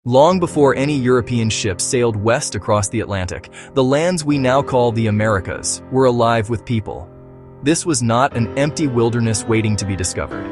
Long before any European ships sailed west across the Atlantic, the lands we now call the Americas were alive with people. This was not an empty wilderness waiting to be discovered.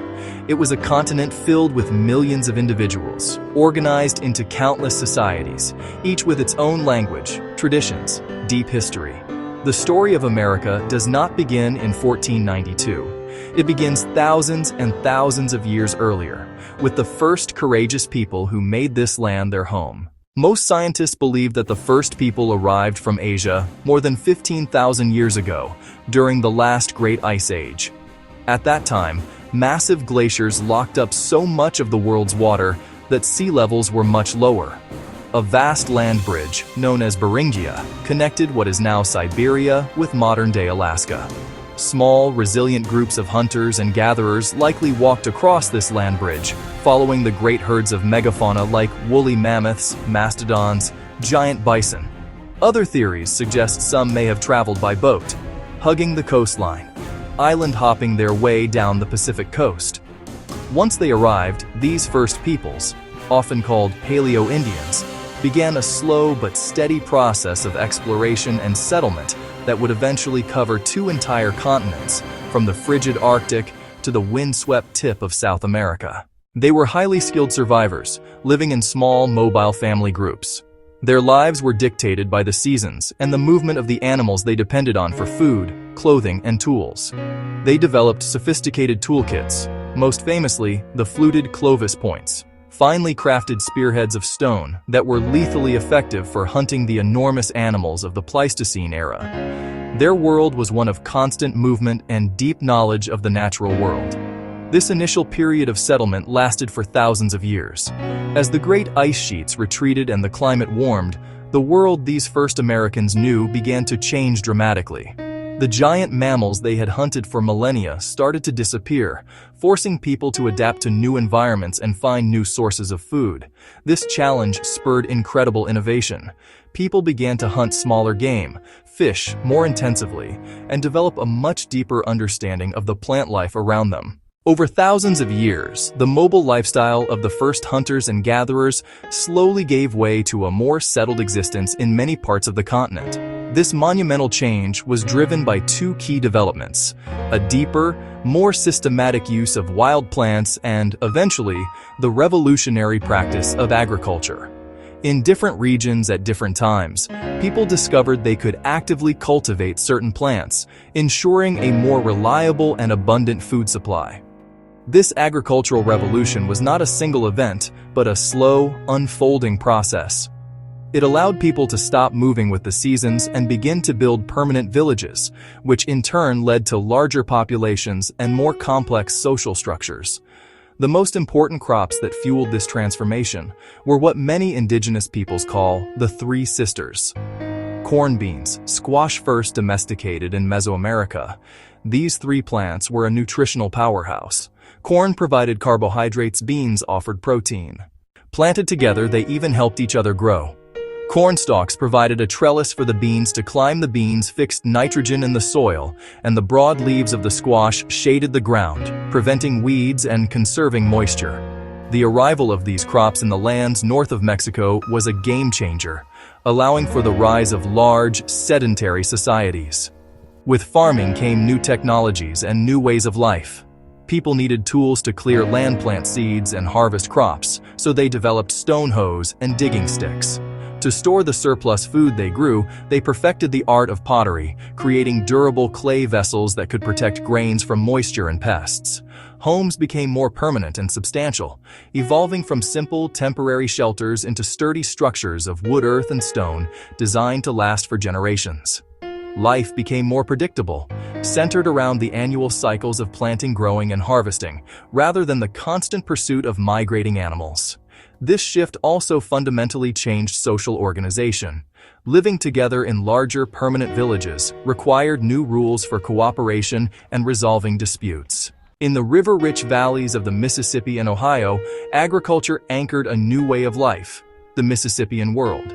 It was a continent filled with millions of individuals, organized into countless societies, each with its own language, traditions, deep history. The story of America does not begin in 1492. It begins thousands and thousands of years earlier, with the first courageous people who made this land their home. Most scientists believe that the first people arrived from Asia more than 15,000 years ago, during the last Great Ice Age. At that time, massive glaciers locked up so much of the world's water that sea levels were much lower. A vast land bridge, known as Beringia, connected what is now Siberia with modern-day Alaska. Small, resilient groups of hunters and gatherers likely walked across this land bridge, following the great herds of megafauna like woolly mammoths, mastodons, giant bison. Other theories suggest some may have traveled by boat, hugging the coastline, island hopping their way down the Pacific coast. Once they arrived, these first peoples, often called Paleo-Indians, began a slow but steady process of exploration and settlement that would eventually cover two entire continents, from the frigid Arctic to the windswept tip of South America. They were highly skilled survivors, living in small, mobile family groups. Their lives were dictated by the seasons and the movement of the animals they depended on for food, clothing, and tools. They developed sophisticated toolkits, most famously the fluted Clovis points, finely crafted spearheads of stone that were lethally effective for hunting the enormous animals of the Pleistocene era. Their world was one of constant movement and deep knowledge of the natural world. This initial period of settlement lasted for thousands of years. As the great ice sheets retreated and the climate warmed, the world these first Americans knew began to change dramatically. The giant mammals they had hunted for millennia started to disappear, forcing people to adapt to new environments and find new sources of food. This challenge spurred incredible innovation. People began to hunt smaller game, fish more intensively, and develop a much deeper understanding of the plant life around them. Over thousands of years, the mobile lifestyle of the first hunters and gatherers slowly gave way to a more settled existence in many parts of the continent. This monumental change was driven by two key developments: a deeper, more systematic use of wild plants and, eventually, the revolutionary practice of agriculture. In different regions at different times, people discovered they could actively cultivate certain plants, ensuring a more reliable and abundant food supply. This agricultural revolution was not a single event, but a slow, unfolding process. It allowed people to stop moving with the seasons and begin to build permanent villages, which in turn led to larger populations and more complex social structures. The most important crops that fueled this transformation were what many indigenous peoples call the Three Sisters. Corn beans, squash first domesticated in Mesoamerica. These three plants were a nutritional powerhouse. Corn provided carbohydrates, beans offered protein. Planted together, they even helped each other grow. Corn stalks provided a trellis for the beans to climb. The beans fixed nitrogen in the soil, and the broad leaves of the squash shaded the ground, preventing weeds and conserving moisture. The arrival of these crops in the lands north of Mexico was a game changer, allowing for the rise of large, sedentary societies. With farming came new technologies and new ways of life. People needed tools to clear land, plant seeds, and harvest crops, so they developed stone hoes and digging sticks. To store the surplus food they grew, they perfected the art of pottery, creating durable clay vessels that could protect grains from moisture and pests. Homes became more permanent and substantial, evolving from simple, temporary shelters into sturdy structures of wood, earth, and stone designed to last for generations. Life became more predictable, centered around the annual cycles of planting, growing, and harvesting, rather than the constant pursuit of migrating animals. This shift also fundamentally changed social organization. Living together in larger, permanent villages required new rules for cooperation and resolving disputes. In the river-rich valleys of the Mississippi and Ohio, agriculture anchored a new way of life, the Mississippian world.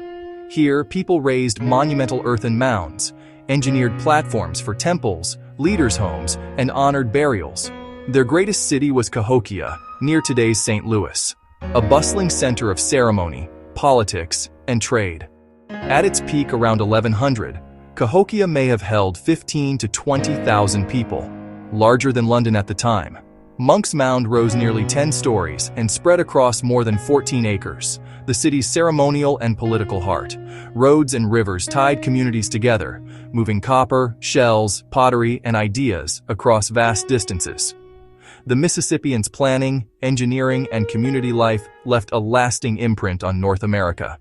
Here, people raised monumental earthen mounds, engineered platforms for temples, leaders' homes, and honored burials. Their greatest city was Cahokia, near today's St. Louis. A bustling center of ceremony, politics, and trade. At its peak around 1100, Cahokia may have held 15,000 to 20,000 people, larger than London at the time. Monk's Mound rose nearly 10 stories and spread across more than 14 acres, the city's ceremonial and political heart. Roads and rivers tied communities together, moving copper, shells, pottery, and ideas across vast distances. The Mississippians' planning, engineering, and community life left a lasting imprint on North America.